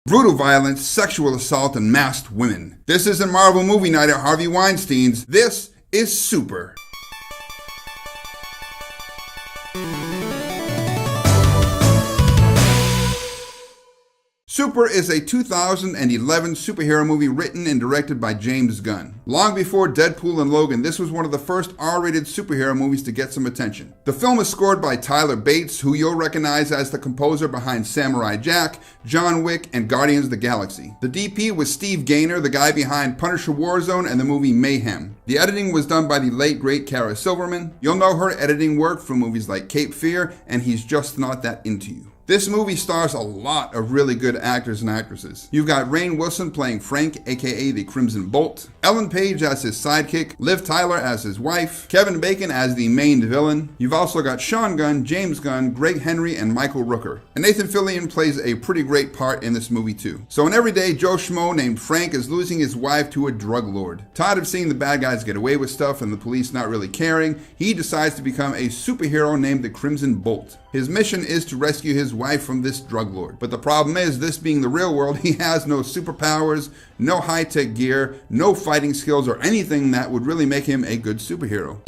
brutal violence, sexual assault, and masked women. This isn't Marvel Movie Night at Harvey Weinstein's. This is Super. Super is a 2011 superhero movie written and directed by James Gunn. Long before Deadpool and Logan, this was one of the first R-rated superhero movies to get some attention. The film is scored by Tyler Bates, who you'll recognize as the composer behind Samurai Jack, John Wick, and Guardians of the Galaxy. The DP was Steve Gaynor, the guy behind Punisher Warzone and the movie Mayhem. The editing was done by the late great Kara Silverman. You'll know her editing work from movies like Cape Fear and He's Just Not That Into You. This movie stars a lot of really good actors and actresses. You've got Rainn Wilson playing Frank, aka the Crimson Bolt, Ellen Page as his sidekick, Liv Tyler as his wife, Kevin Bacon as the main villain. You've also got Sean Gunn, James Gunn, Greg Henry, and Michael Rooker. And Nathan Fillion plays a pretty great part in this movie too. So an everyday Joe Schmo named Frank is losing his wife to a drug lord. Tired of seeing the bad guys get away with stuff and the police not really caring, he decides to become a superhero named the Crimson Bolt. His mission is to rescue his wife from this drug lord. But the problem is, this being the real world, he has no superpowers, no high-tech gear, no fighting skills, or anything that would really make him a good superhero.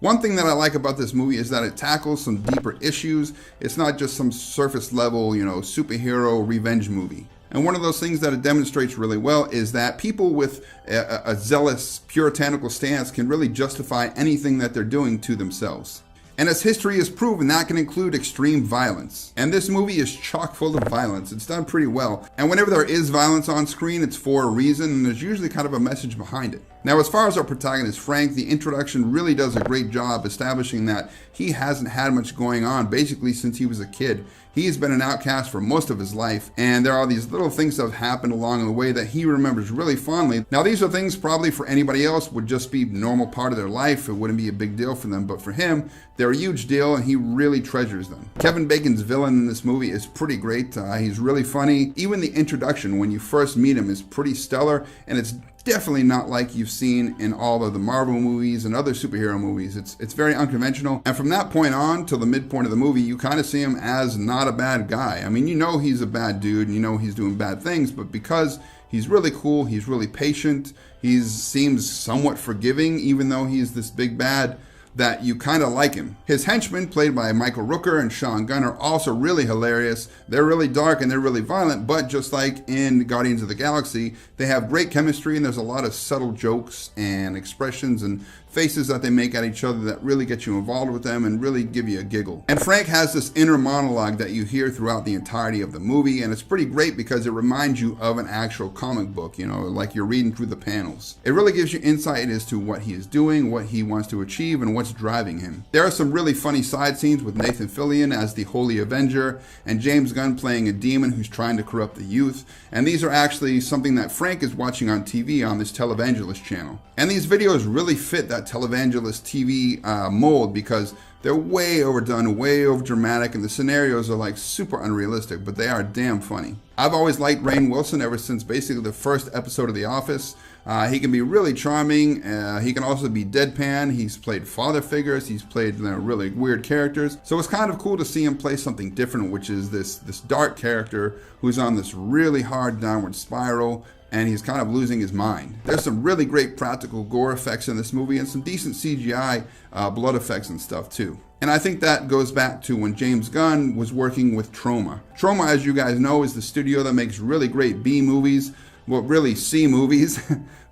One thing that I like about this movie is that it tackles some deeper issues. It's not just some surface level, superhero revenge movie. And one of those things that it demonstrates really well is that people with a zealous, puritanical stance can really justify anything that they're doing to themselves. And as history has proven, that can include extreme violence. And this movie is chock full of violence. It's done pretty well. And whenever there is violence on screen, it's for a reason, and there's usually kind of a message behind it. Now, as far as our protagonist, Frank, the introduction really does a great job establishing that he hasn't had much going on basically since he was a kid. He's been an outcast for most of his life, and there are these little things that have happened along the way that he remembers really fondly. Now, these are things probably for anybody else would just be a normal part of their life. It wouldn't be a big deal for them, but for him, they're a huge deal, and he really treasures them. Kevin Bacon's villain in this movie is pretty great. He's really funny. Even the introduction, when you first meet him, is pretty stellar, and it's definitely not like you've seen in all of the Marvel movies and other superhero movies. It's very unconventional. And from that point on till the midpoint of the movie, you kind of see him as not a bad guy. I mean, he's a bad dude and he's doing bad things, but because he's really cool, he's really patient, he seems somewhat forgiving, even though he's this big bad, that you kind of like him. His henchmen, played by Michael Rooker and Sean Gunn, are also really hilarious. They're really dark and they're really violent, but just like in Guardians of the Galaxy, they have great chemistry, and there's a lot of subtle jokes and expressions and faces that they make at each other that really get you involved with them and really give you a giggle. And Frank has this inner monologue that you hear throughout the entirety of the movie, and it's pretty great because it reminds you of an actual comic book, like you're reading through the panels. It really gives you insight as to what he is doing, what he wants to achieve, and what's driving him. There are some really funny side scenes with Nathan Fillion as the Holy Avenger and James Gunn playing a demon who's trying to corrupt the youth, and these are actually something that Frank is watching on TV on this televangelist channel. And these videos really fit that televangelist TV mold because they're way overdone, way over dramatic, and the scenarios are like super unrealistic, but they are damn funny. I've always liked Rainn Wilson ever since basically the first episode of The Office. He can be really charming. He can also be deadpan. He's played father figures. He's played really weird characters. So it's kind of cool to see him play something different, which is this dark character who's on this really hard downward spiral, and he's kind of losing his mind. There's some really great practical gore effects in this movie and some decent CGI blood effects and stuff too. And I think that goes back to when James Gunn was working with Troma. Troma, as you guys know, is the studio that makes really great B movies, well, really C movies,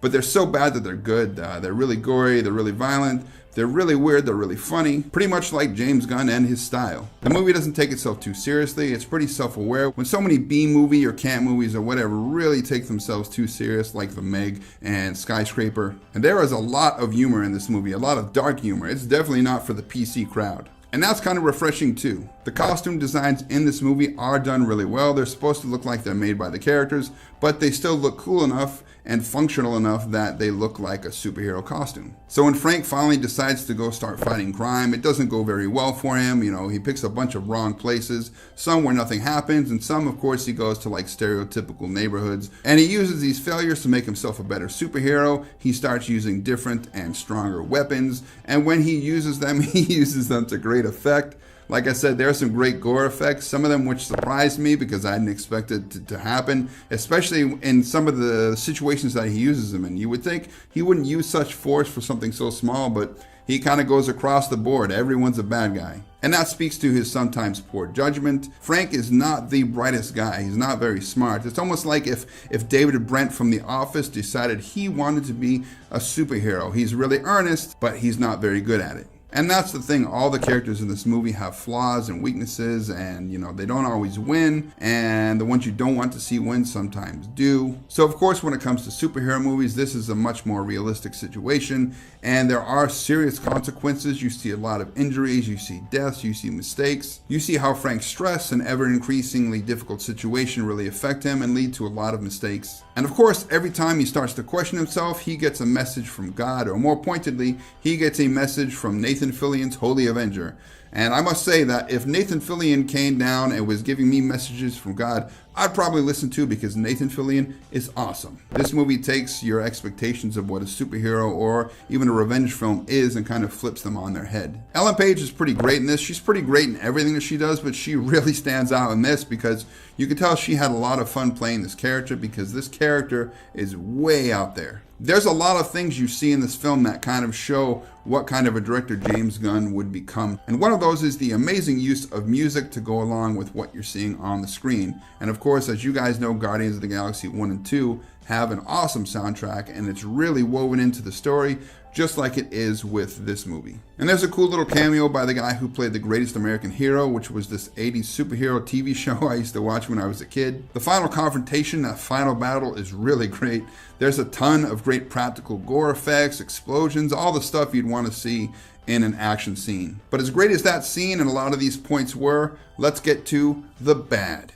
but they're so bad that they're good. They're really gory, they're really violent, they're really weird, they're really funny, pretty much like James Gunn and his style. The movie doesn't take itself too seriously, it's pretty self-aware. When so many B-movie or camp movies or whatever really take themselves too serious, like The Meg and Skyscraper. And there is a lot of humor in this movie, a lot of dark humor. It's definitely not for the PC crowd. And that's kind of refreshing too. The costume designs in this movie are done really well. They're supposed to look like they're made by the characters, but they still look cool enough and functional enough that they look like a superhero costume. So when Frank finally decides to go start fighting crime, it doesn't go very well for him. He picks a bunch of wrong places, some where nothing happens, and some, of course, he goes to like stereotypical neighborhoods. And he uses these failures to make himself a better superhero. He starts using different and stronger weapons, and when he uses them, he uses them to great effect. Like I said, there are some great gore effects, some of them which surprised me because I didn't expect it to happen, especially in some of the situations that he uses them in. You would think he wouldn't use such force for something so small, but he kind of goes across the board. Everyone's a bad guy. And that speaks to his sometimes poor judgment. Frank is not the brightest guy. He's not very smart. It's almost like if David Brent from The Office decided he wanted to be a superhero. He's really earnest, but he's not very good at it. And that's the thing, all the characters in this movie have flaws and weaknesses, and they don't always win, and the ones you don't want to see win sometimes do. So of course, when it comes to superhero movies, this is a much more realistic situation, and there are serious consequences. You see a lot of injuries, you see deaths, you see mistakes. You see how Frank's stress and ever increasingly difficult situation really affect him and lead to a lot of mistakes. And of course, every time he starts to question himself, he gets a message from God, or more pointedly, he gets a message from Nathan Fillion's Holy Avenger. And I must say that if Nathan Fillion came down and was giving me messages from God, I'd probably listen too, because Nathan Fillion is awesome. This movie takes your expectations of what a superhero or even a revenge film is and kind of flips them on their head. Ellen Page is pretty great in this. She's pretty great in everything that she does, but she really stands out in this because you can tell she had a lot of fun playing this character, because this character is way out there. There's a lot of things you see in this film that kind of show what kind of a director James Gunn would become. And one of those is the amazing use of music to go along with what you're seeing on the screen. And of course, as you guys know, Guardians of the Galaxy 1 and 2 have an awesome soundtrack, and it's really woven into the story, just like it is with this movie. And there's a cool little cameo by the guy who played the Greatest American Hero, which was this 80s superhero TV show I used to watch when I was a kid. The final confrontation, that final battle, is really great. There's a ton of great practical gore effects, explosions, all the stuff you'd want to see in an action scene. But as great as that scene and a lot of these points were, let's get to the bad.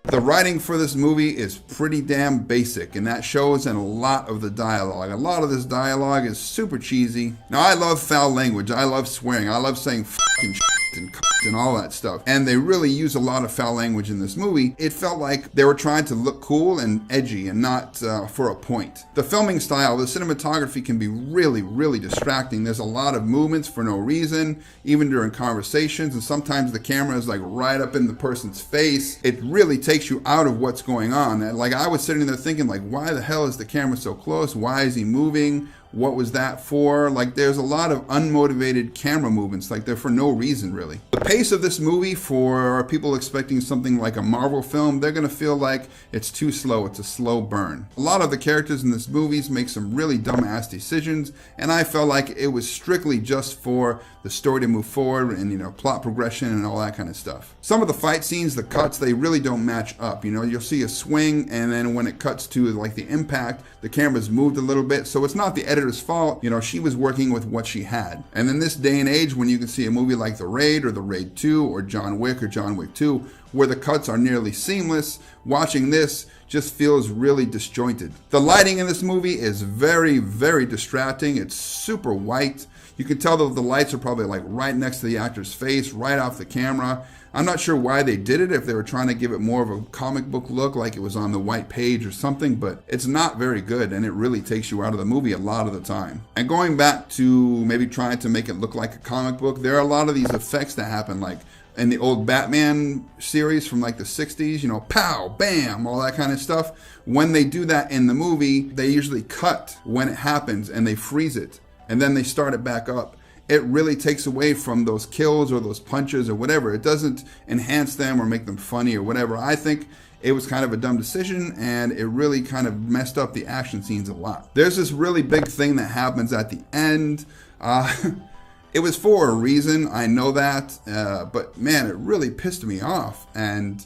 The writing for this movie is pretty damn basic, and that shows in a lot of the dialogue. A lot of this dialogue is super cheesy. Now, I love foul language. I love swearing. I love saying fucking shit and and all that stuff. And they really use a lot of foul language in this movie. It felt like they were trying to look cool and edgy and not for a point. The filming style, the cinematography can be really, really distracting. There's a lot of movements for no reason, even during conversations, and sometimes the camera is like right up in the person's face. It really takes you out of what's going on. And like, I was sitting there thinking, like, why the hell is the camera so close? Why is he moving? What was that for? Like, there's a lot of unmotivated camera movements, like they're for no reason, really. The pace of this movie, for people expecting something like a Marvel film, they're going to feel like it's too slow. It's a slow burn. A lot of the characters in this movie make some really dumbass decisions, and I felt like it was strictly just for the story to move forward and, plot progression and all that kind of stuff. Some of the fight scenes, the cuts, they really don't match up. You'll see a swing, and then when it cuts to like the impact, the camera's moved a little bit. So it's not the editor's fault. She was working with what she had. And in this day and age, when you can see a movie like The Raid or The Raid 2 or John Wick 2, where the cuts are nearly seamless, watching this just feels really disjointed. The lighting in this movie is very, very distracting. It's super white. You can tell that the lights are probably like right next to the actor's face, right off the camera. I'm not sure why they did it, if they were trying to give it more of a comic book look, like it was on the white page or something, but it's not very good, and it really takes you out of the movie a lot of the time. And going back to maybe trying to make it look like a comic book, there are a lot of these effects that happen, like in the old Batman series from like the 60s, pow, bam, all that kind of stuff. When they do that in the movie, they usually cut when it happens and they freeze it, and then they start it back up. It really takes away from those kills or those punches or whatever. It doesn't enhance them or make them funny or whatever. I think it was kind of a dumb decision, and it really kind of messed up the action scenes a lot. There's this really big thing that happens at the end. It was for a reason, I know that, but man, it really pissed me off, and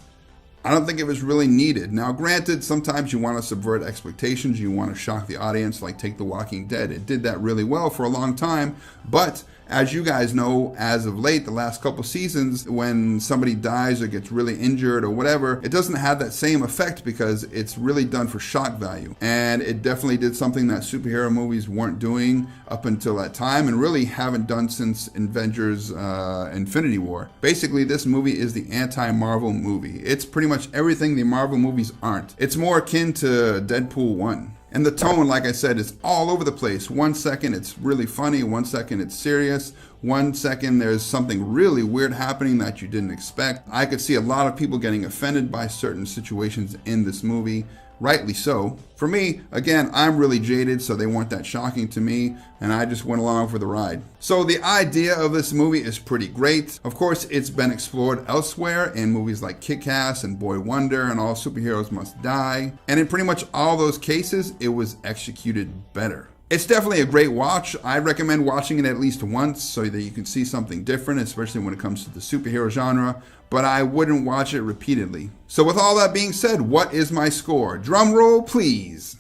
I don't think it was really needed. Now, granted, sometimes you want to subvert expectations, you want to shock the audience, like take The Walking Dead. It did that really well for a long time, but as you guys know, as of late, the last couple seasons, when somebody dies or gets really injured or whatever, it doesn't have that same effect because it's really done for shock value. And it definitely did something that superhero movies weren't doing up until that time, and really haven't done since Avengers Infinity War. Basically, this movie is the anti-Marvel movie. It's pretty much everything the Marvel movies aren't. It's more akin to Deadpool 1. And the tone, like I said, is all over the place. 1 second it's really funny, 1 second it's serious, 1 second there's something really weird happening that you didn't expect. I could see a lot of people getting offended by certain situations in this movie. Rightly so. For me, again, I'm really jaded, so they weren't that shocking to me, and I just went along for the ride. So the idea of this movie is pretty great. Of course, it's been explored elsewhere in movies like Kick-Ass and Boy Wonder and All Superheroes Must Die. And in pretty much all those cases, it was executed better. It's definitely a great watch. I recommend watching it at least once so that you can see something different, especially when it comes to the superhero genre, but I wouldn't watch it repeatedly. So with all that being said, what is my score? Drum roll, please.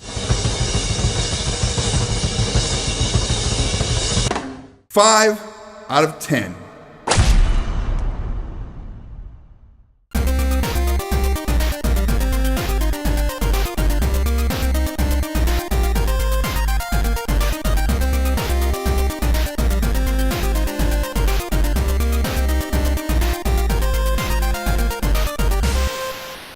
5 out of 10.